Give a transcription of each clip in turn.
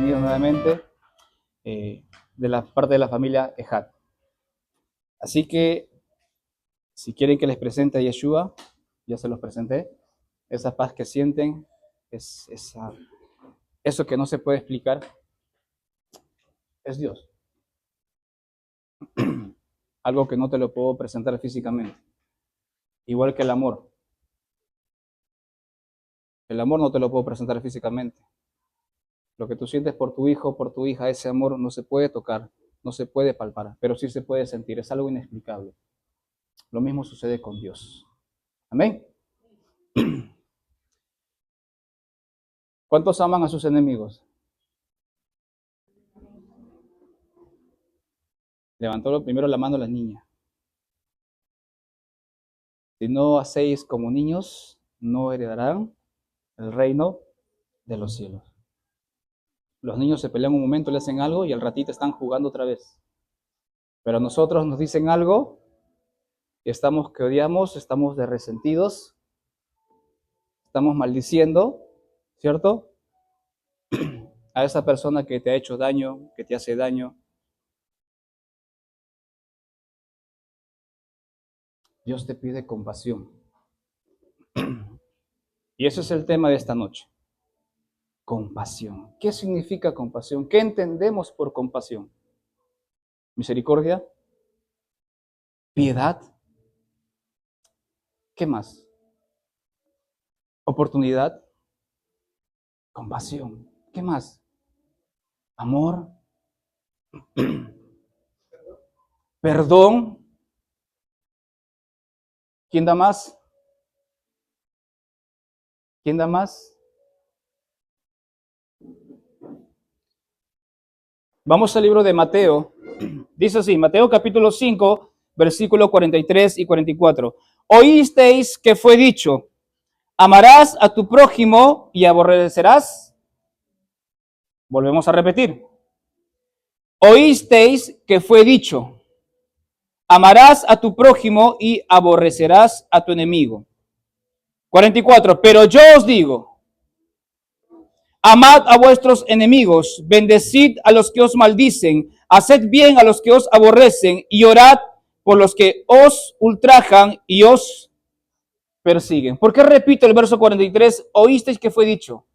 bienvenidos nuevamente de la parte de la familia Ejat. Así que, si quieren que les presente a Yeshua, ya se los presenté. Esa paz que sienten, eso que no se puede explicar, es Dios. Algo que no te lo puedo presentar físicamente. Igual que el amor. El amor no te lo puedo presentar físicamente. Lo que tú sientes por tu hijo, por tu hija, ese amor no se puede tocar, no se puede palpar, pero sí se puede sentir, es algo inexplicable. Lo mismo sucede con Dios. Amén. ¿Cuántos aman a sus enemigos? Levantó primero la mano la niña. Si no hacéis como niños, no heredarán el reino de los cielos. Los niños se pelean un momento, le hacen algo y al ratito están jugando otra vez. Pero a nosotros nos dicen algo y estamos que odiamos, estamos de resentidos, estamos maldiciendo, ¿cierto? A esa persona que te ha hecho daño, que te hace daño. Dios te pide compasión. Y ese es el tema de esta noche. Compasión. ¿Qué significa compasión? ¿Qué entendemos por compasión? Misericordia, piedad. ¿Qué más? Oportunidad, compasión. ¿Qué más? Amor, perdón. ¿Quién da más? ¿Quién da más? Vamos al libro de Mateo. Dice así, Mateo capítulo 5, versículos 43 y 44. Oísteis que fue dicho, amarás a tu prójimo y aborrecerás. Volvemos a repetir. Oísteis que fue dicho, amarás a tu prójimo y aborrecerás a tu enemigo. 44. Pero yo os digo, amad a vuestros enemigos, bendecid a los que os maldicen, haced bien a los que os aborrecen y orad por los que os ultrajan y os persiguen. ¿Por qué repito el verso 43? Oísteis que fue dicho.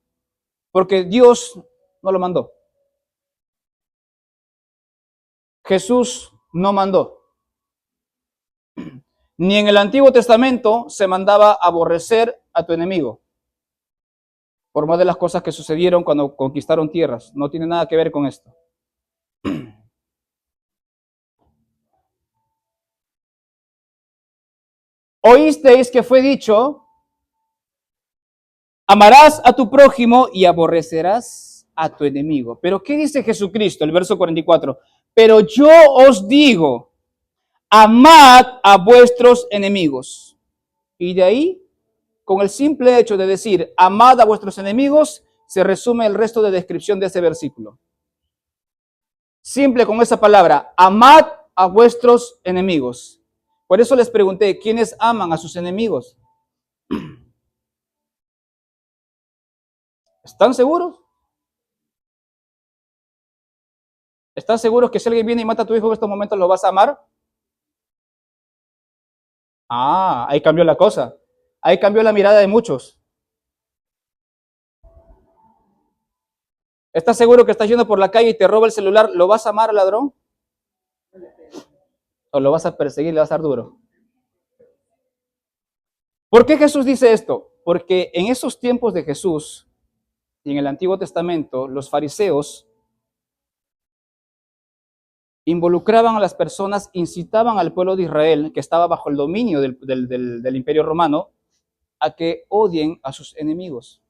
Porque Dios no lo mandó. Jesús no mandó. Ni en el Antiguo Testamento se mandaba aborrecer a tu enemigo. Por más de las cosas que sucedieron cuando conquistaron tierras. No tiene nada que ver con esto. Oísteis que fue dicho, amarás a tu prójimo y aborrecerás a tu enemigo. Pero ¿qué dice Jesucristo? El verso 44. Pero yo os digo, amad a vuestros enemigos. Y de ahí, con el simple hecho de decir, amad a vuestros enemigos, se resume el resto de descripción de ese versículo. Simple con esa palabra, amad a vuestros enemigos. Por eso les pregunté, ¿quiénes aman a sus enemigos? ¿Están seguros? ¿Están seguros que si alguien viene y mata a tu hijo en estos momentos lo vas a amar? Ah, ahí cambió la cosa. Ahí cambió la mirada de muchos. ¿Estás seguro que estás yendo por la calle y te roba el celular? ¿Lo vas a amar al ladrón? ¿O lo vas a perseguir y le vas a dar duro? ¿Por qué Jesús dice esto? Porque en esos tiempos de Jesús y en el Antiguo Testamento, los fariseos involucraban a las personas, incitaban al pueblo de Israel, que estaba bajo el dominio del Imperio Romano, a que odien a sus enemigos.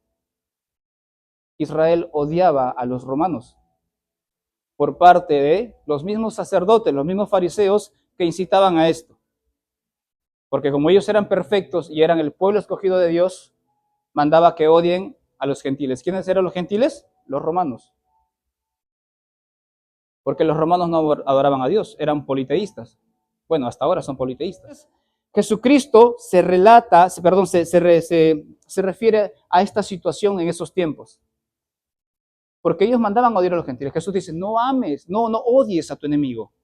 Israel odiaba a los romanos por parte de los mismos sacerdotes, los mismos fariseos que incitaban a esto. Porque como ellos eran perfectos y eran el pueblo escogido de Dios, mandaba que odien a los gentiles. ¿Quiénes eran los gentiles? Los romanos. Porque los romanos no adoraban a Dios, eran politeístas. Bueno, hasta ahora son politeístas. Jesucristo se refiere a esta situación en esos tiempos. Porque ellos mandaban a odiar a los gentiles. Jesús dice, no ames, no odies a tu enemigo.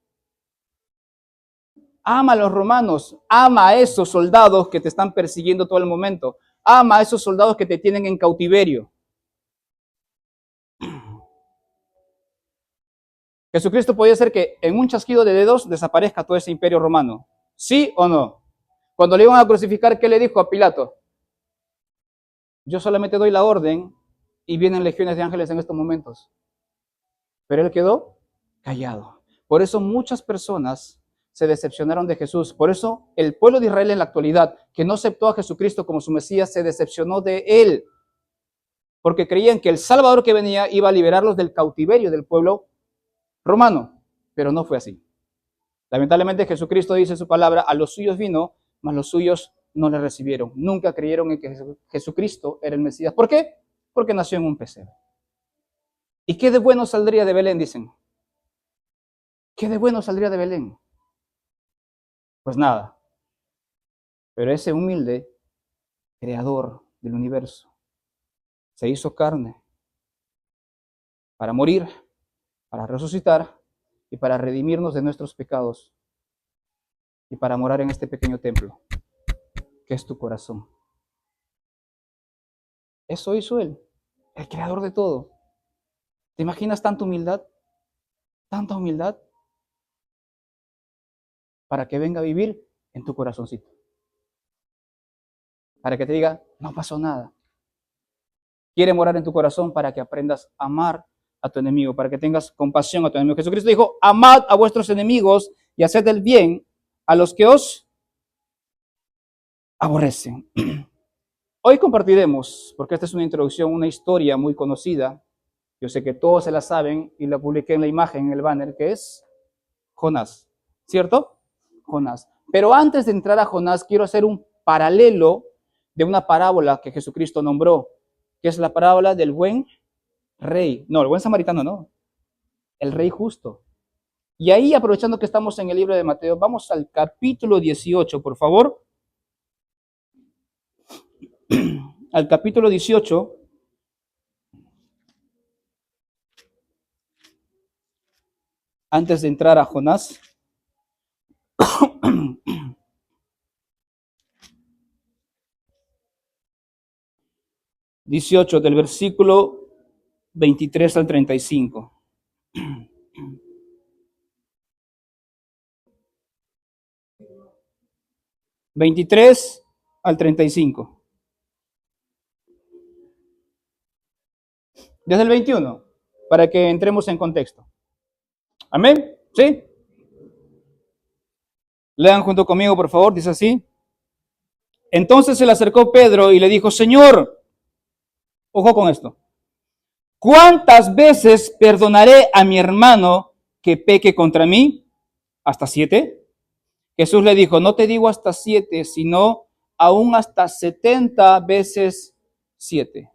Ama a los romanos, ama a esos soldados que te están persiguiendo todo el momento. Ama a esos soldados que te tienen en cautiverio. Jesucristo podía hacer que en un chasquido de dedos desaparezca todo ese imperio romano. ¿Sí o no? Cuando le iban a crucificar, ¿qué le dijo a Pilato? Yo solamente doy la orden y vienen legiones de ángeles en estos momentos. Pero él quedó callado. Por eso muchas personas se decepcionaron de Jesús. Por eso el pueblo de Israel en la actualidad, que no aceptó a Jesucristo como su Mesías, se decepcionó de él. Porque creían que el Salvador que venía iba a liberarlos del cautiverio del pueblo romano. Pero no fue así. Lamentablemente Jesucristo dice en su palabra, a los suyos vino, mas los suyos no le recibieron. Nunca creyeron en que Jesucristo era el Mesías. ¿Por qué? Porque nació en un pesebre. ¿Y qué de bueno saldría de Belén? Dicen. ¿Qué de bueno saldría de Belén? Pues nada. Pero ese humilde creador del universo se hizo carne para morir, para resucitar y para redimirnos de nuestros pecados y para morar en este pequeño templo, que es tu corazón. Eso hizo Él, el creador de todo. ¿Te imaginas tanta humildad? Tanta humildad para que venga a vivir en tu corazoncito. Para que te diga, no pasó nada. Quiere morar en tu corazón para que aprendas a amar a tu enemigo, para que tengas compasión a tu enemigo. Jesucristo dijo, amad a vuestros enemigos y haced el bien a los que os aborrecen. Hoy compartiremos, porque esta es una introducción, una historia muy conocida. Yo sé que todos se la saben y la publiqué en la imagen, en el banner, que es Jonás, ¿cierto? Jonás. Pero antes de entrar a Jonás, quiero hacer un paralelo de una parábola que Jesucristo nombró, que es la parábola del buen rey. No, el buen samaritano no, el rey justo. Y ahí, aprovechando que estamos en el libro de Mateo, vamos al capítulo 18, por favor. Al capítulo 18. Antes de entrar a Jonás. 18, del versículo 23 al 35. ¿23 al 35? Desde el 21, para que entremos en contexto. ¿Amén? ¿Sí? Lean junto conmigo, por favor, dice así. Entonces se le acercó Pedro y le dijo, Señor, ojo con esto, ¿cuántas veces perdonaré a mi hermano que peque contra mí? ¿Hasta 7? Jesús le dijo, no te digo hasta 7, sino aún hasta 70 veces 7.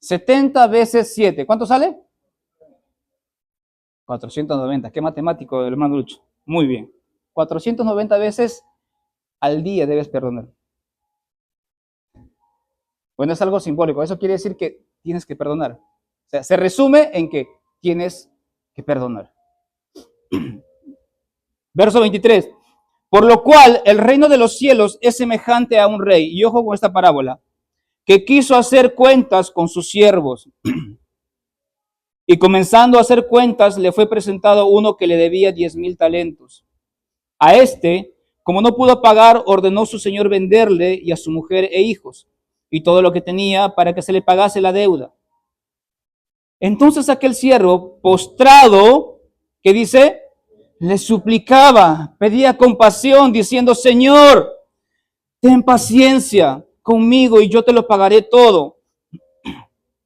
70 veces 7. ¿Cuánto sale? 490. Qué matemático, hermano Lucho. Muy bien. 490 veces al día debes perdonar. Bueno, es algo simbólico. Eso quiere decir que tienes que perdonar. O sea, se resume en que tienes que perdonar. Verso 23. Por lo cual el reino de los cielos es semejante a un rey. Y ojo con esta parábola. Que quiso hacer cuentas con sus siervos. Y comenzando a hacer cuentas, le fue presentado uno que le debía 10,000 talentos. A este, como no pudo pagar, ordenó su señor venderle y a su mujer e hijos, y todo lo que tenía para que se le pagase la deuda. Entonces aquel siervo, postrado, ¿qué dice? Le suplicaba, pedía compasión, diciendo, Señor, ten paciencia conmigo y yo te lo pagaré todo.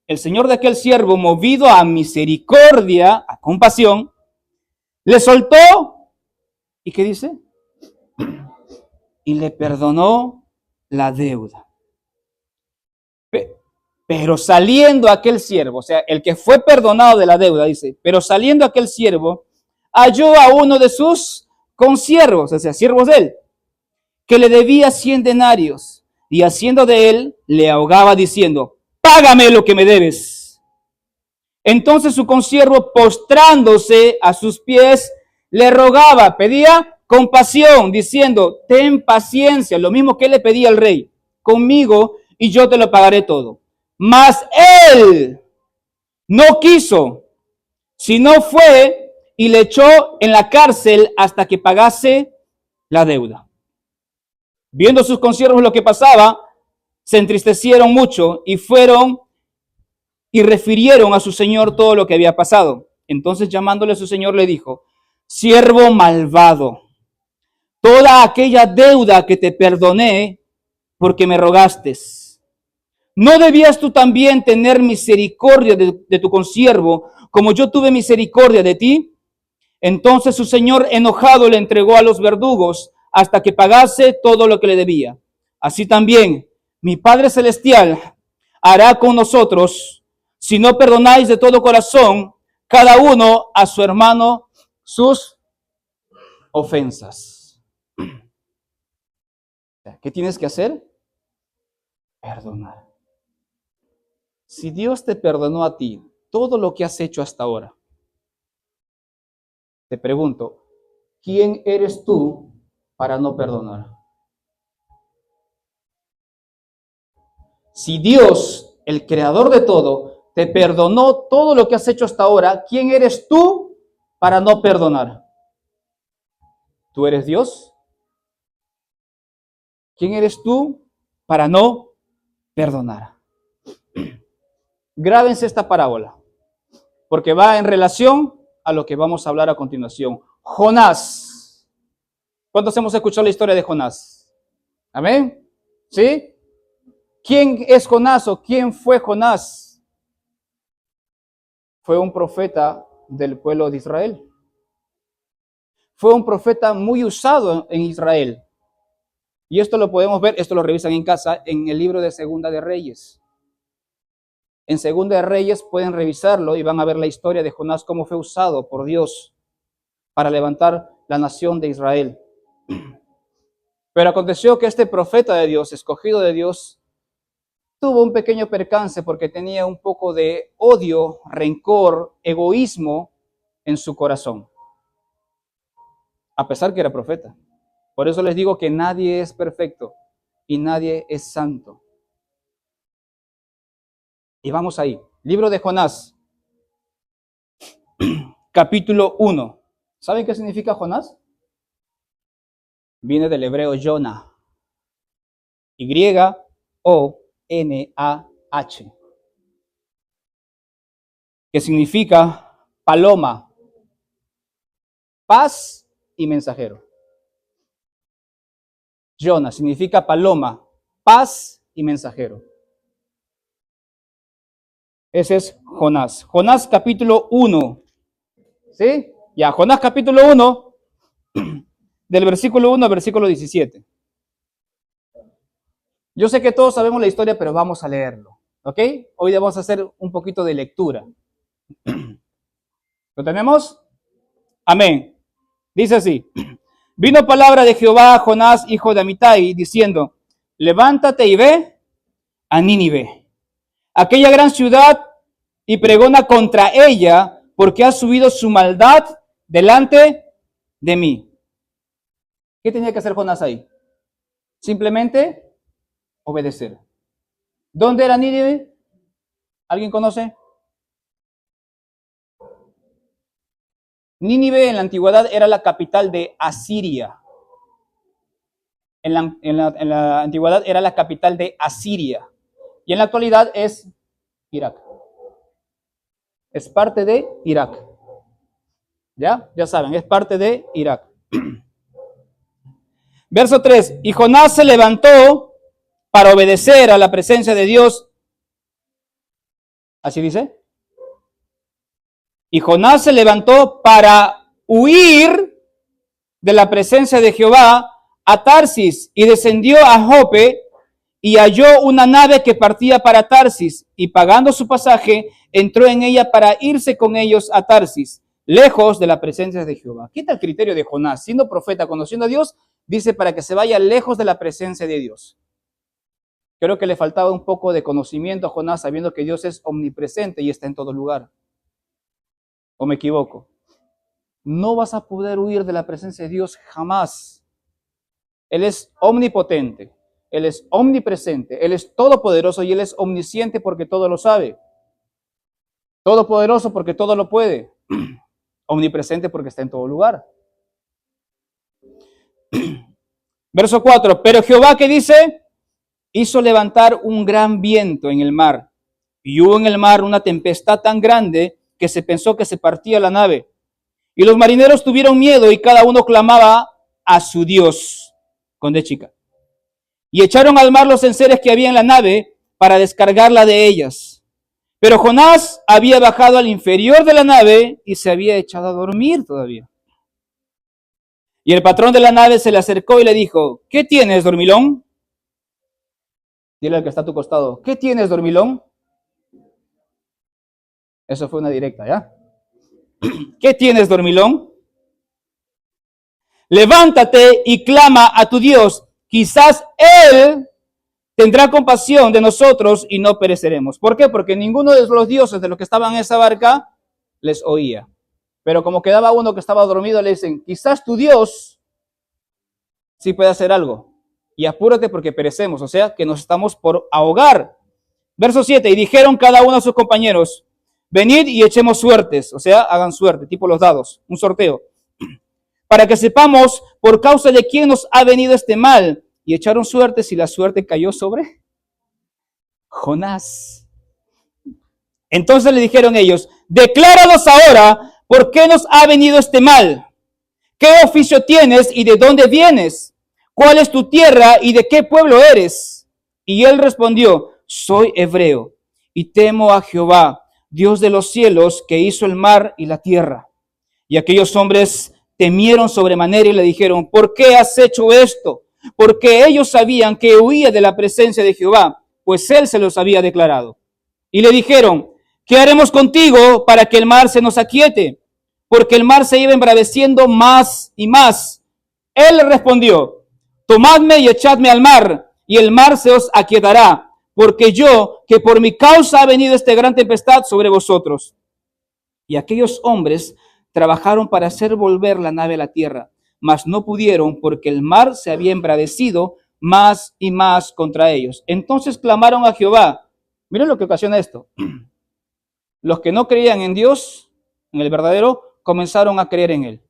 El señor de aquel siervo, movido a misericordia, a compasión, le soltó, ¿y qué dice? Y le perdonó la deuda. Pero saliendo aquel siervo, o sea, el que fue perdonado de la deuda, dice, pero saliendo aquel siervo, halló a uno de sus consiervos, o sea, siervos de él, que le debía 100 denarios, y haciendo de él, le ahogaba diciendo, págame lo que me debes. Entonces su consiervo, postrándose a sus pies, le rogaba, pedía compasión, diciendo, ten paciencia, lo mismo que le pedía al rey, conmigo y yo te lo pagaré todo. Mas él no quiso, sino fue y le echó en la cárcel hasta que pagase la deuda. Viendo sus consiervos lo que pasaba, se entristecieron mucho y fueron y refirieron a su señor todo lo que había pasado. Entonces llamándole a su señor le dijo, siervo malvado, toda aquella deuda que te perdoné porque me rogaste, ¿no debías tú también tener misericordia de tu consiervo como yo tuve misericordia de ti? Entonces su señor enojado le entregó a los verdugos hasta que pagase todo lo que le debía. Así también mi Padre Celestial hará con nosotros si no perdonáis de todo corazón cada uno a su hermano sus ofensas. ¿Qué tienes que hacer? Perdonar. Si Dios te perdonó a ti todo lo que has hecho hasta ahora, te pregunto, ¿quién eres tú para no perdonar? Si Dios, el creador de todo, te perdonó todo lo que has hecho hasta ahora, ¿quién eres tú para no perdonar? ¿Tú eres Dios? ¿Quién eres tú para no perdonar? Grábense esta parábola, porque va en relación a lo que vamos a hablar a continuación. Jonás. ¿Cuántos hemos escuchado la historia de Jonás? ¿Amén? ¿Sí? ¿Quién es Jonás o quién fue Jonás? Fue un profeta del pueblo de Israel. Fue un profeta muy usado en Israel. Y esto lo podemos ver, esto lo revisan en casa, en el libro de Segunda de Reyes. En Segunda de Reyes pueden revisarlo y van a ver la historia de Jonás, cómo fue usado por Dios para levantar la nación de Israel. Pero aconteció que este profeta de Dios, escogido de Dios, tuvo un pequeño percance porque tenía un poco de odio, rencor, egoísmo en su corazón, a pesar que era profeta. Por eso les digo que nadie es perfecto y nadie es santo. Y vamos ahí. Libro de Jonás, capítulo 1. ¿Saben qué significa Jonás? Viene del hebreo Jonah. Y-O-N-A-H. Que significa paloma, paz y mensajero. Jonah significa paloma, paz y mensajero. Ese es Jonás. Jonás capítulo 1. ¿Sí? Ya, Jonás capítulo 1, del versículo 1 al versículo 17. Yo sé que todos sabemos la historia, pero vamos a leerlo. ¿Ok? Hoy vamos a hacer un poquito de lectura. ¿Lo tenemos? Amén. Dice así. Vino palabra de Jehová a Jonás, hijo de Amitai, diciendo, levántate y ve a Nínive, aquella gran ciudad, y pregona contra ella, porque ha subido su maldad delante de mí. ¿Qué tenía que hacer Jonás ahí? Simplemente obedecer. ¿Dónde era Nínive? ¿Alguien conoce? Nínive en la antigüedad era la capital de Asiria. En la antigüedad era la capital de Asiria. Y en la actualidad es Irak. Es parte de Irak. ¿Ya? Ya saben, es parte de Irak. Verso 3. Y Jonás se levantó para obedecer a la presencia de Dios. ¿Así dice? Y Jonás se levantó para huir de la presencia de Jehová a Tarsis y descendió a Jope y halló una nave que partía para Tarsis y pagando su pasaje entró en ella para irse con ellos a Tarsis, lejos de la presencia de Jehová. ¿Qué tal el criterio de Jonás? Siendo profeta, conociendo a Dios, dice para que se vaya lejos de la presencia de Dios. Creo que le faltaba un poco de conocimiento a Jonás, sabiendo que Dios es omnipresente y está en todo lugar. ¿O me equivoco? No vas a poder huir de la presencia de Dios jamás. Él es omnipotente, Él es omnipresente, Él es todopoderoso y Él es omnisciente porque todo lo sabe. Todopoderoso porque todo lo puede. Omnipresente porque está en todo lugar. Verso 4. Pero Jehová, ¿qué dice? Hizo levantar un gran viento en el mar. Y hubo en el mar una tempestad tan grande que se pensó que se partía la nave. Y los marineros tuvieron miedo y cada uno clamaba a su Dios. Con de chica. Y echaron al mar los enseres que había en la nave para descargarla de ellas. Pero Jonás había bajado al inferior de la nave y se había echado a dormir todavía. Y el patrón de la nave se le acercó y le dijo, ¿qué tienes, dormilón? Dile al que está a tu costado, ¿qué tienes, dormilón? Eso fue una directa, ¿ya? ¿Qué tienes, dormilón? Levántate y clama a tu Dios. Quizás Él tendrá compasión de nosotros y no pereceremos. ¿Por qué? Porque ninguno de los dioses de los que estaban en esa barca les oía. Pero como quedaba uno que estaba dormido, le dicen, quizás tu Dios sí puede hacer algo. Y apúrate porque perecemos, o sea, que nos estamos por ahogar. Verso 7, y dijeron cada uno a sus compañeros, venid y echemos suertes, o sea, hagan suerte, tipo los dados, un sorteo, para que sepamos por causa de quién nos ha venido este mal. Y echaron suertes y la suerte cayó sobre Jonás. Entonces le dijeron ellos, decláranos ahora por qué nos ha venido este mal. ¿Qué oficio tienes y de dónde vienes? ¿Cuál es tu tierra y de qué pueblo eres? Y él respondió, soy hebreo y temo a Jehová, Dios de los cielos, que hizo el mar y la tierra. Y aquellos hombres temieron sobremanera y le dijeron, ¿por qué has hecho esto? Porque ellos sabían que huía de la presencia de Jehová, pues él se los había declarado. Y le dijeron, ¿qué haremos contigo para que el mar se nos aquiete? Porque el mar se iba embraveciendo más y más. Él le respondió, tomadme y echadme al mar, y el mar se os aquietará, porque yo, que por mi causa ha venido esta gran tempestad sobre vosotros. Y aquellos hombres trabajaron para hacer volver la nave a la tierra, mas no pudieron porque el mar se había embravecido más y más contra ellos. Entonces clamaron a Jehová. Miren lo que ocasiona esto. Los que no creían en Dios, en el verdadero, comenzaron a creer en él.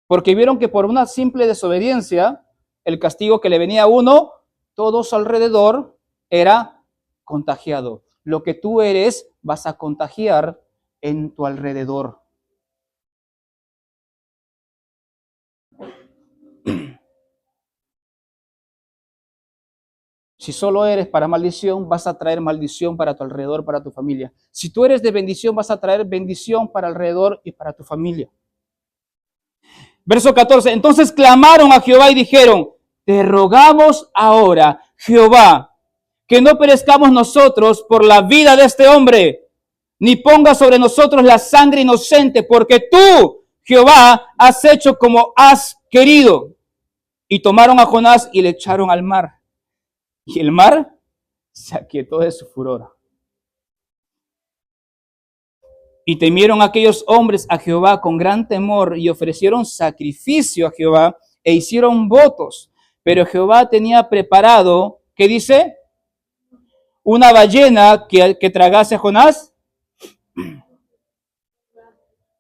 Porque vieron que por una simple desobediencia, el castigo que le venía a uno, todos alrededor era contagiado. Lo que tú eres, vas a contagiar en tu alrededor. Si solo eres para maldición, vas a traer maldición para tu alrededor, para tu familia. Si tú eres de bendición, vas a traer bendición para alrededor y para tu familia. Verso 14. Entonces clamaron a Jehová y dijeron, te rogamos ahora, Jehová, que no perezcamos nosotros por la vida de este hombre, ni ponga sobre nosotros la sangre inocente, porque tú, Jehová, has hecho como has querido. Y tomaron a Jonás y le echaron al mar. Y el mar se aquietó de su furor. Y temieron aquellos hombres a Jehová con gran temor y ofrecieron sacrificio a Jehová e hicieron votos. Pero Jehová tenía preparado, ¿qué dice? Una ballena que tragase a Jonás.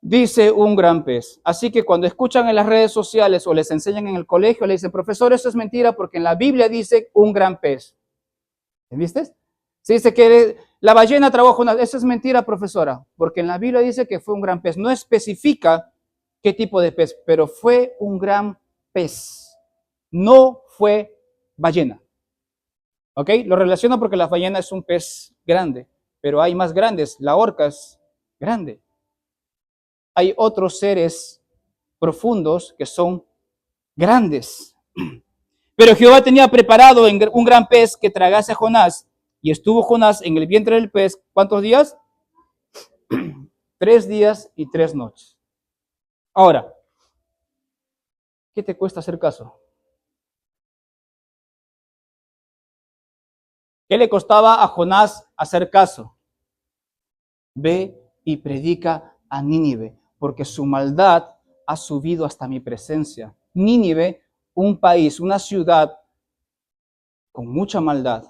Dice un gran pez. Así que cuando escuchan en las redes sociales o les enseñan en el colegio, le dicen, profesor, eso es mentira porque en la Biblia dice un gran pez. ¿Viste? Se dice que la ballena tragó a Jonás. Eso es mentira, profesora, porque en la Biblia dice que fue un gran pez. No especifica qué tipo de pez, pero fue un gran pez. No fue ballena. ¿Ok? Lo relaciono porque la ballena es un pez grande, pero hay más grandes. La orca es grande. Hay otros seres profundos que son grandes. Pero Jehová tenía preparado un gran pez que tragase a Jonás. Y estuvo Jonás en el vientre del pez, ¿cuántos días? 3 días y 3 noches. Ahora, ¿qué te cuesta hacer caso? ¿Qué le costaba a Jonás hacer caso? Ve y predica a Nínive, porque su maldad ha subido hasta mi presencia. Nínive, un país, una ciudad con mucha maldad,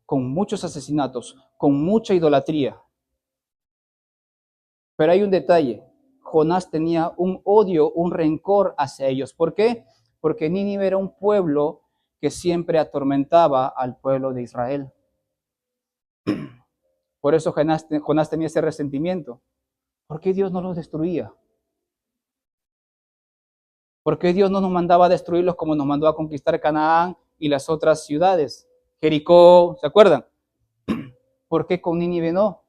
con muchos asesinatos, con mucha idolatría. Pero hay un detalle. Jonás tenía un odio, un rencor hacia ellos. ¿Por qué? Porque Nínive era un pueblo que siempre atormentaba al pueblo de Israel. Por eso Jonás tenía ese resentimiento. ¿Por qué Dios no los destruía? ¿Por qué Dios no nos mandaba a destruirlos como nos mandó a conquistar Canaán y las otras ciudades? Jericó, ¿se acuerdan? ¿Por qué con Nínive no?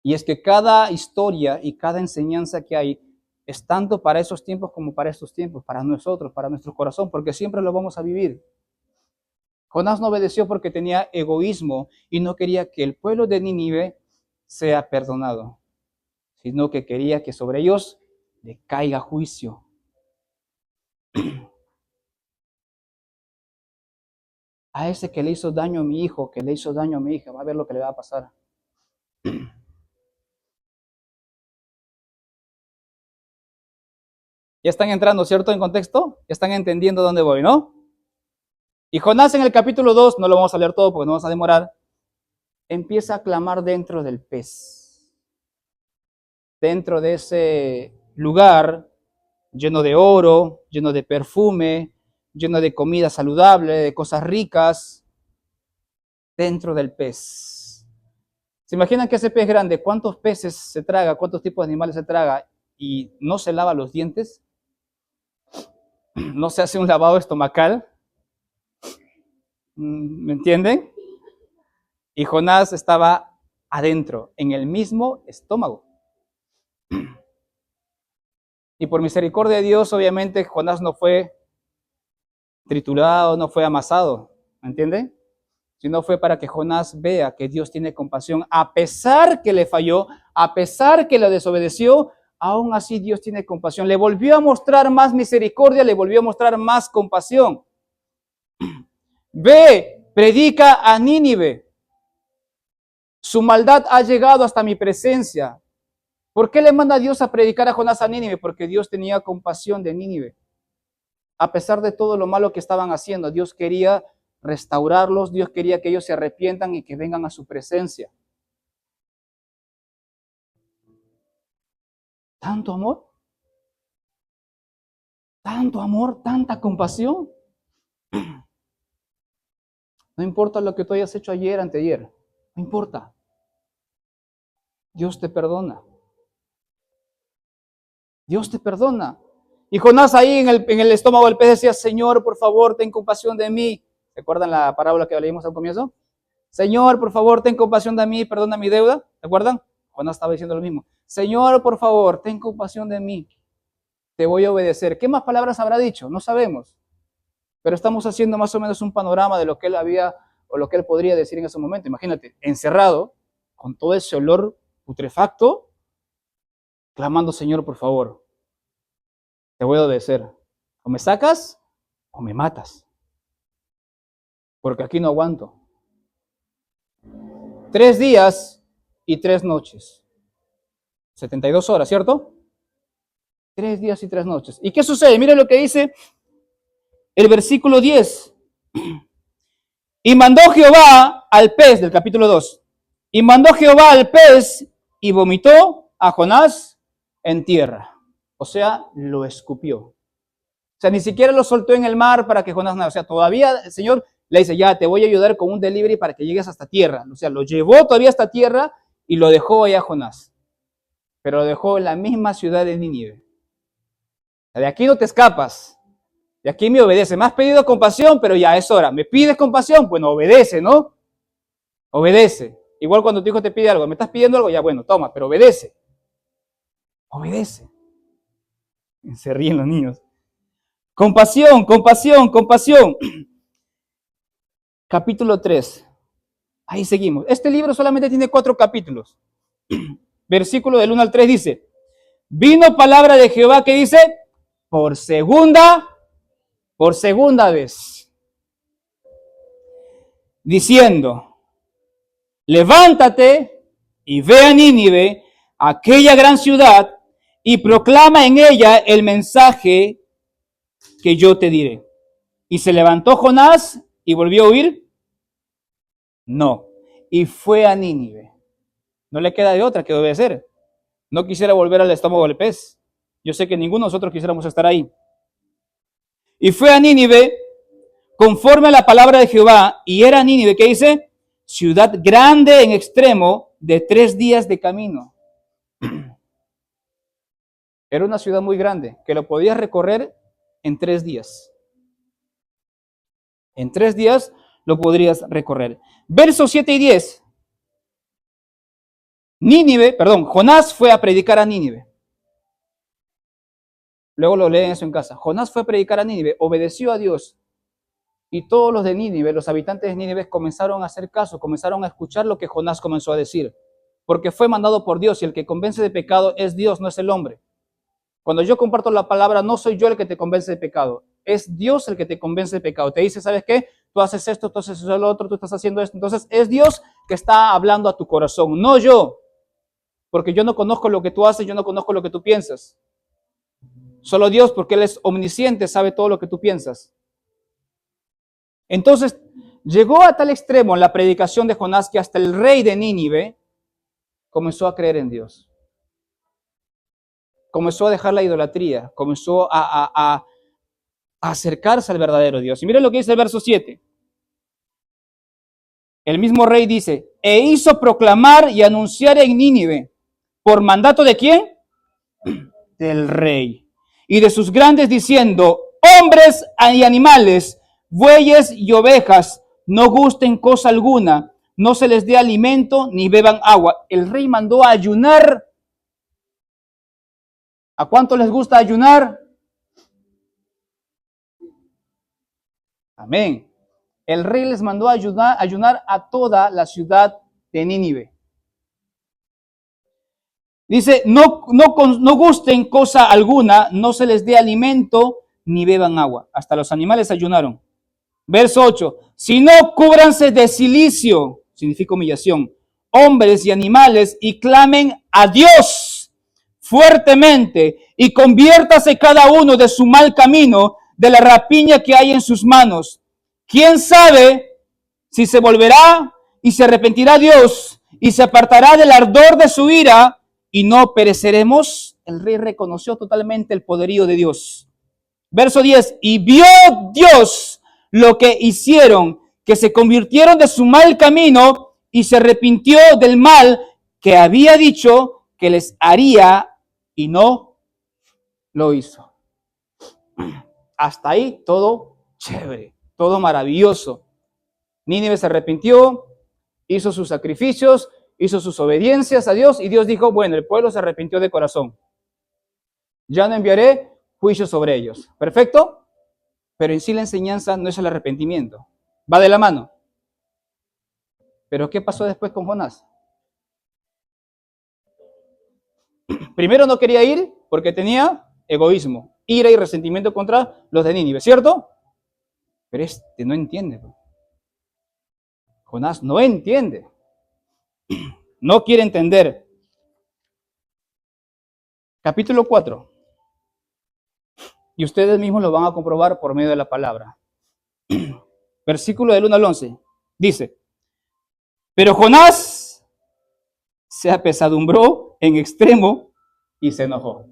Y es que cada historia y cada enseñanza que hay es tanto para esos tiempos como para estos tiempos, para nosotros, para nuestro corazón, porque siempre lo vamos a vivir. Jonás no obedeció porque tenía egoísmo y no quería que el pueblo de Nínive sea perdonado, sino que quería que sobre ellos le caiga juicio. A ese que le hizo daño a mi hijo, que le hizo daño a mi hija, va a ver lo que le va a pasar. Ya están entrando, ¿cierto? En contexto, ya están entendiendo dónde voy, ¿no? Y Jonás en el capítulo 2, no lo vamos a leer todo porque no vamos a demorar, empieza a clamar dentro del pez. Dentro de ese lugar lleno de oro, lleno de perfume, lleno de comida saludable, de cosas ricas, dentro del pez. ¿Se imaginan que ese pez grande, cuántos peces se traga, cuántos tipos de animales se traga y no se lava los dientes? ¿No se hace un lavado estomacal? ¿Me entienden? Y Jonás estaba adentro, en el mismo estómago. Y por misericordia de Dios, obviamente, Jonás no fue triturado, no fue amasado, ¿me entienden? Sino fue para que Jonás vea que Dios tiene compasión, a pesar que le falló, a pesar que le desobedeció, aún así Dios tiene compasión. Le volvió a mostrar más misericordia, le volvió a mostrar más compasión. Ve, predica a Nínive. Su maldad ha llegado hasta mi presencia. ¿Por qué le manda Dios a predicar a Jonás a Nínive? Porque Dios tenía compasión de Nínive. A pesar de todo lo malo que estaban haciendo, Dios quería restaurarlos, Dios quería que ellos se arrepientan y que vengan a su presencia. ¿Tanto amor, tanta compasión? No importa lo que tú hayas hecho ayer, anteayer, no importa. Dios te perdona. Dios te perdona. Y Jonás ahí en el estómago del pez decía, Señor, por favor, ten compasión de mí. ¿Se acuerdan la parábola que leímos al comienzo? Señor, por favor, ten compasión de mí, perdona mi deuda. ¿Se acuerdan? Jonás estaba diciendo lo mismo. Señor, por favor, ten compasión de mí. Te voy a obedecer. ¿Qué más palabras habrá dicho? No sabemos. Pero estamos haciendo más o menos un panorama de lo que él había o lo que él podría decir en ese momento. Imagínate, encerrado, con todo ese olor putrefacto, clamando, Señor, por favor, te voy a obedecer. O me sacas o me matas. Porque aquí no aguanto. 3 días y 3 noches. 72 horas, ¿cierto? 3 días y 3 noches. ¿Y qué sucede? Miren lo que dice el versículo 10. Y mandó Jehová al pez, del capítulo 2. Y mandó Jehová al pez y vomitó a Jonás en tierra. O sea, lo escupió. O sea, ni siquiera lo soltó en el mar para que Jonás nada. O sea, todavía el Señor le dice, ya te voy a ayudar con un delivery para que llegues hasta tierra. O sea, lo llevó todavía hasta tierra y lo dejó allá a Jonás. Pero lo dejó en la misma ciudad de Nínive. De aquí no te escapas. De aquí me obedece. Me has pedido compasión, pero ya es hora. ¿Me pides compasión? Bueno, obedece, ¿no? Obedece. Igual cuando tu hijo te pide algo, me estás pidiendo algo, ya bueno, toma, pero obedece. Obedece. Se ríen los niños. Compasión, compasión, compasión. Capítulo 3. Ahí seguimos. Este libro solamente tiene 4 capítulos. Versículo del 1 al 3 dice, vino palabra de Jehová que dice, por segunda vez. diciendo, levántate y ve a Nínive, aquella gran ciudad, y proclama en ella el mensaje que yo te diré. ¿Y se levantó Jonás y volvió a huir? No. Y fue a Nínive. No le queda de otra que obedecer. No quisiera volver al estómago del pez. Yo sé que ninguno de nosotros quisiéramos estar ahí. Y fue a Nínive conforme a la palabra de Jehová, y era Nínive, ¿qué dice? Ciudad grande en extremo, de 3 días de camino. Era una ciudad muy grande, que lo podías recorrer en 3 días. En 3 días lo podrías recorrer. Versos 7 y 10. Jonás fue a predicar a Nínive. Luego lo leen eso en casa. Jonás fue a predicar a Nínive, obedeció a Dios. Y todos los de Nínive, los habitantes de Nínive, comenzaron a hacer caso, comenzaron a escuchar lo que Jonás comenzó a decir. Porque fue mandado por Dios, y el que convence de pecado es Dios, no es el hombre. Cuando yo comparto la palabra, no soy yo el que te convence de pecado, es Dios el que te convence de pecado. Te dice, ¿sabes qué? Tú haces esto, tú haces eso, lo otro, tú estás haciendo esto. Entonces es Dios que está hablando a tu corazón, no yo. Porque yo no conozco lo que tú haces, yo no conozco lo que tú piensas. Solo Dios, porque Él es omnisciente, sabe todo lo que tú piensas. Entonces, llegó a tal extremo la predicación de Jonás que hasta el rey de Nínive comenzó a creer en Dios. Comenzó a dejar la idolatría, comenzó a acercarse al verdadero Dios. Y miren lo que dice el verso 7. El mismo rey dice, e hizo proclamar y anunciar en Nínive, ¿por mandato de quién? Del rey. Y de sus grandes diciendo, hombres y animales, bueyes y ovejas, no gusten cosa alguna, no se les dé alimento ni beban agua. El rey mandó a ayunar. ¿A cuánto les gusta ayunar? Amén. El rey les mandó a ayunar a toda la ciudad de Nínive. Dice, no gusten cosa alguna, no se les dé alimento ni beban agua. Hasta los animales ayunaron. Verso 8, si no cúbranse de cilicio, significa humillación, hombres y animales, y clamen a Dios fuertemente, y conviértase cada uno de su mal camino, de la rapiña que hay en sus manos. ¿Quién sabe si se volverá y se arrepentirá Dios, y se apartará del ardor de su ira, y no pereceremos? El rey reconoció totalmente el poderío de Dios. Verso 10, y vio Dios lo que hicieron, que se convirtieron de su mal camino y se arrepintió del mal que había dicho que les haría y no lo hizo. Hasta ahí todo chévere, todo maravilloso. Nínive se arrepintió, hizo sus sacrificios, hizo sus obediencias a Dios y Dios dijo, bueno, el pueblo se arrepintió de corazón. Ya no enviaré juicio sobre ellos. ¿Perfecto? Pero en sí la enseñanza no es el arrepentimiento. Va de la mano. Pero ¿qué pasó después con Jonás? Primero no quería ir porque tenía egoísmo, ira y resentimiento contra los de Nínive, ¿cierto? Pero no entiende. Jonás no entiende. No quiere entender. Capítulo 4. Y ustedes mismos lo van a comprobar por medio de la palabra. Versículo del 1 al 11. Dice, pero Jonás se apesadumbró en extremo y se enojó.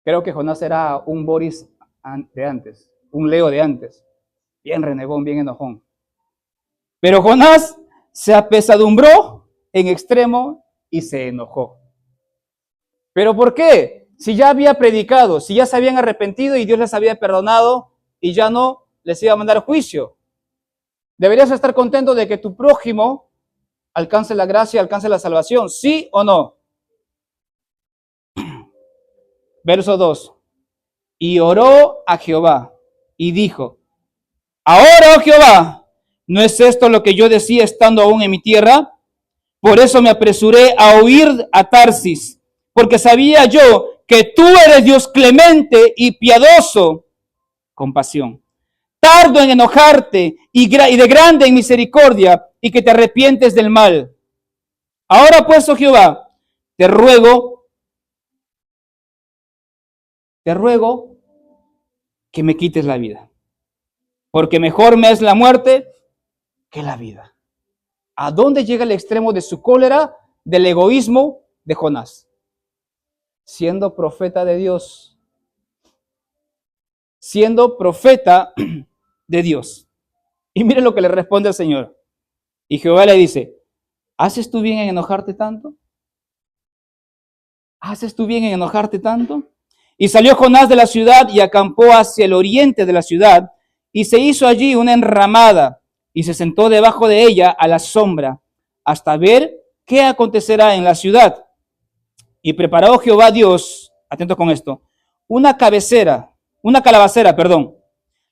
Creo que Jonás era un Boris de antes, un Leo de antes. Bien renegón, bien enojón. Pero Jonás se apesadumbró en extremo y se enojó. ¿Pero por qué? Si ya había predicado, si ya se habían arrepentido y Dios les había perdonado y ya no les iba a mandar juicio. Deberías estar contento de que tu prójimo alcance la gracia, alcance la salvación, ¿sí o no? Verso 2. Y oró a Jehová y dijo, ahora, oh Jehová, ¿no es esto lo que yo decía estando aún en mi tierra? Por eso me apresuré a huir a Tarsis, porque sabía yo que tú eres Dios clemente y piadoso, compasión, tardo en enojarte y de grande en misericordia, y que te arrepientes del mal. Ahora pues, oh Jehová, te ruego que me quites la vida, porque mejor me es la muerte que la vida. ¿A dónde llega el extremo de su cólera, del egoísmo de Jonás? Siendo profeta de Dios. Siendo profeta de Dios. Y mire lo que le responde el Señor. Y Jehová le dice, ¿haces tú bien en enojarte tanto? ¿Haces tú bien en enojarte tanto? Y salió Jonás de la ciudad y acampó hacia el oriente de la ciudad, y se hizo allí una enramada, y se sentó debajo de ella a la sombra, hasta ver qué acontecerá en la ciudad. Y preparó Jehová Dios, atento con esto, una calabacera,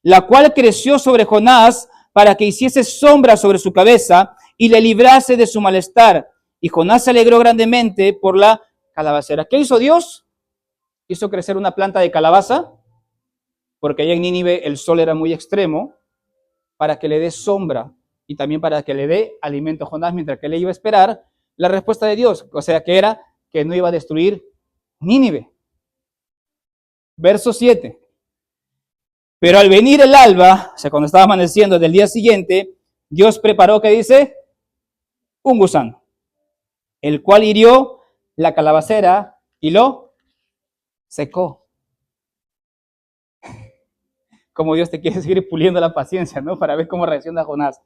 la cual creció sobre Jonás para que hiciese sombra sobre su cabeza y le librase de su malestar. Y Jonás se alegró grandemente por la calabacera. ¿Qué hizo Dios? Hizo crecer una planta de calabaza, porque allá en Nínive el sol era muy extremo, para que le dé sombra y también para que le dé alimento a Jonás, mientras que él iba a esperar la respuesta de Dios, o sea que era que no iba a destruir Nínive. Verso 7. Pero al venir el alba, o sea, cuando estaba amaneciendo del día siguiente, Dios preparó, ¿qué dice? Un gusano, el cual hirió la calabacera y lo secó. Como Dios te quiere seguir puliendo la paciencia, ¿no? Para ver cómo reacciona Jonás.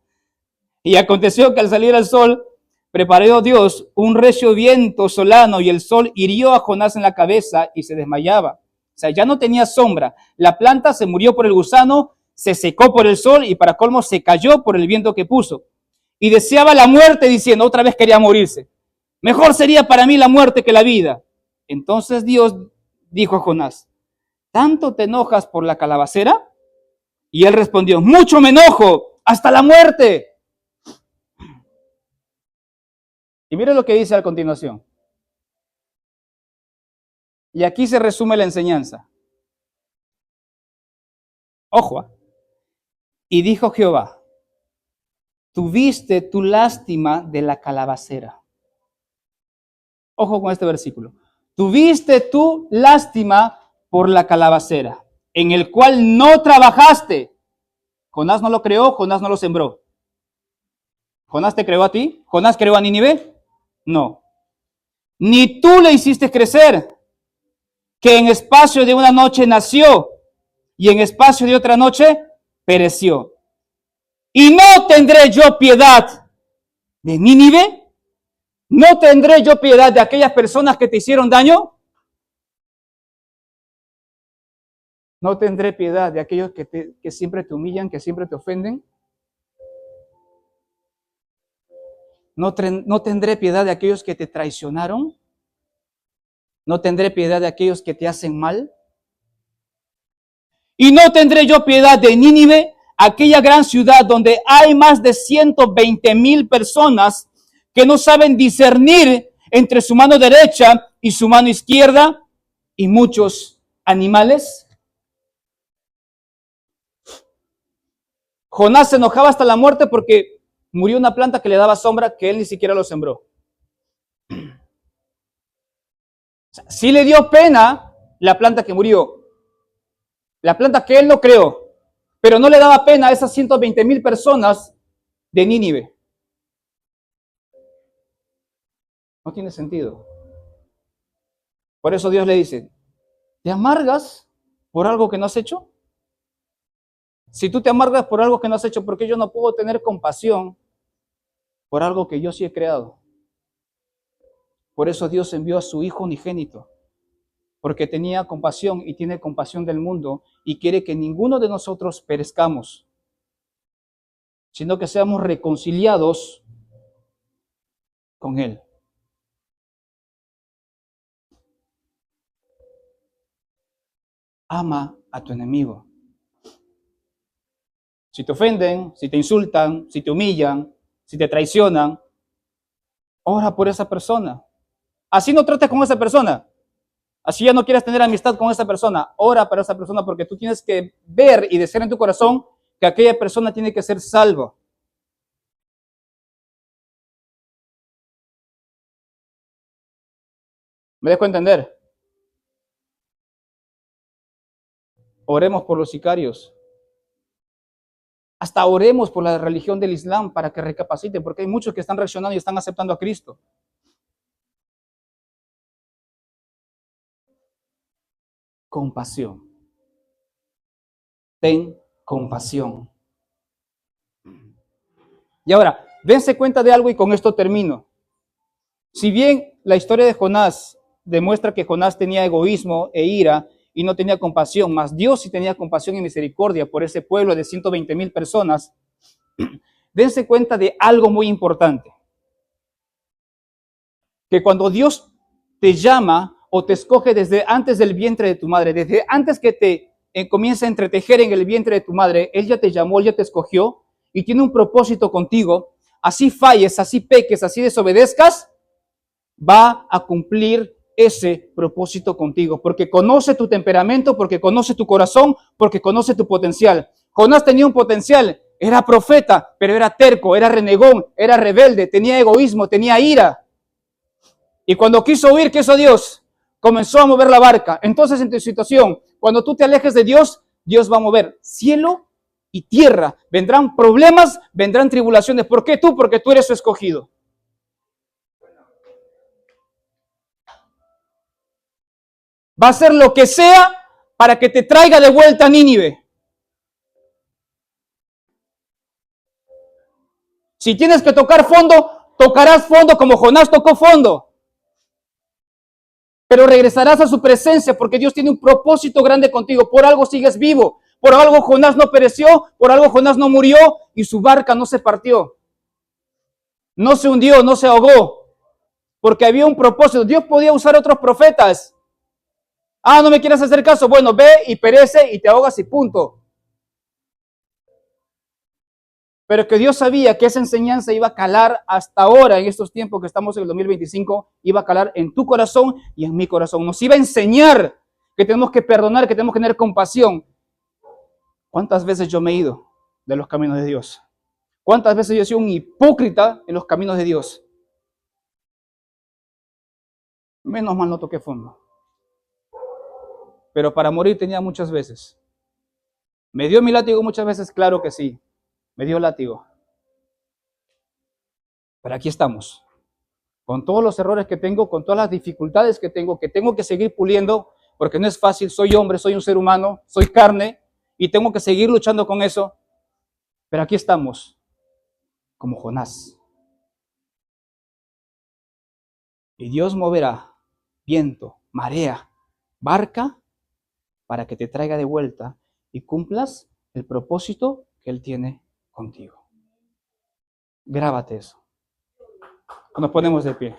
Y aconteció que al salir el sol, preparó Dios un recio viento solano, y el sol hirió a Jonás en la cabeza y se desmayaba. O sea, ya no tenía sombra. La planta se murió por el gusano, se secó por el sol y para colmo se cayó por el viento que puso. Y deseaba la muerte diciendo, otra vez quería morirse. Mejor sería para mí la muerte que la vida. Entonces Dios dijo a Jonás, ¿tanto te enojas por la calabacera? Y él respondió, mucho me enojo, hasta la muerte. Y mire lo que dice a continuación. Y aquí se resume la enseñanza. Ojo. Y dijo Jehová, tuviste tu lástima de la calabacera. Ojo con este versículo. Tuviste tu lástima por la calabacera, en el cual no trabajaste. Jonás no lo creó, Jonás no lo sembró. ¿Jonás te creó a ti? ¿Jonás creó a Nínive? No. Ni tú le hiciste crecer, que en espacio de una noche nació y en espacio de otra noche pereció. Y no tendré yo piedad de Nínive. ¿No tendré yo piedad de aquellas personas que te hicieron daño? ¿No tendré piedad de aquellos que siempre te humillan, que siempre te ofenden? ¿No tendré piedad de aquellos que te traicionaron? ¿No tendré piedad de aquellos que te hacen mal? ¿Y no tendré yo piedad de Nínive, aquella gran ciudad donde hay más de 120,000 personas que no saben discernir entre su mano derecha y su mano izquierda, y muchos animales? Jonás se enojaba hasta la muerte porque murió una planta que le daba sombra que él ni siquiera lo sembró. O sea, sí le dio pena la planta que murió, la planta que él no creó, pero no le daba pena a esas 120,000 personas de Nínive. No tiene sentido. Por eso Dios le dice, ¿te amargas por algo que no has hecho? Si tú te amargas por algo que no has hecho, ¿por qué yo no puedo tener compasión por algo que yo sí he creado? Por eso Dios envió a su Hijo unigénito, porque tenía compasión y tiene compasión del mundo y quiere que ninguno de nosotros perezcamos, sino que seamos reconciliados con Él. Ama a tu enemigo. Si te ofenden, si te insultan, si te humillan, si te traicionan, ora por esa persona. Así no trates con esa persona. Así ya no quieras tener amistad con esa persona. Ora para esa persona porque tú tienes que ver y desear en tu corazón que aquella persona tiene que ser salva. ¿Me dejo entender? Oremos por los sicarios. Hasta oremos por la religión del Islam para que recapaciten, porque hay muchos que están reaccionando y están aceptando a Cristo. Compasión. Ten compasión. Y ahora, dense cuenta de algo y con esto termino. Si bien la historia de Jonás demuestra que Jonás tenía egoísmo e ira y no tenía compasión, mas Dios sí tenía compasión y misericordia por ese pueblo de 120,000 personas, dense cuenta de algo muy importante. Que cuando Dios te llama o te escoge desde antes del vientre de tu madre, desde antes que te comience a entretejer en el vientre de tu madre, Él ya te llamó, Él ya te escogió y tiene un propósito contigo. Así falles, así peques, así desobedezcas, va a cumplir ese propósito contigo, porque conoce tu temperamento, porque conoce tu corazón, porque conoce tu potencial. Jonás tenía un potencial, era profeta, pero era terco, era renegón, era rebelde, tenía egoísmo, tenía ira. Y cuando quiso huir, ¿qué hizo Dios? Comenzó a mover la barca. Entonces, en tu situación, cuando tú te alejes de Dios, Dios va a mover cielo y tierra. Vendrán problemas, vendrán tribulaciones. ¿Por qué tú? Porque tú eres su escogido. Va a hacer lo que sea para que te traiga de vuelta a Nínive. Si tienes que tocar fondo, tocarás fondo como Jonás tocó fondo. Pero regresarás a su presencia porque Dios tiene un propósito grande contigo. Por algo sigues vivo. Por algo Jonás no pereció, por algo Jonás no murió y su barca no se partió. No se hundió, no se ahogó. Porque había un propósito. Dios podía usar otros profetas. Ah, no me quieres hacer caso. Bueno, ve y perece y te ahogas y punto. Pero que Dios sabía que esa enseñanza iba a calar hasta ahora, en estos tiempos que estamos en el 2025, iba a calar en tu corazón y en mi corazón. Nos iba a enseñar que tenemos que perdonar, que tenemos que tener compasión. ¿Cuántas veces yo me he ido de los caminos de Dios? ¿Cuántas veces yo he sido un hipócrita en los caminos de Dios? Menos mal no toqué fondo. Pero para morir tenía muchas veces. ¿Me dio mi látigo muchas veces? Claro que sí. Me dio látigo. Pero aquí estamos. Con todos los errores que tengo, con todas las dificultades que tengo que seguir puliendo, porque no es fácil. Soy hombre, soy un ser humano, soy carne y tengo que seguir luchando con eso. Pero aquí estamos, como Jonás. Y Dios moverá viento, marea, barca, para que te traiga de vuelta y cumplas el propósito que Él tiene contigo. Grábate eso. Nos ponemos de pie.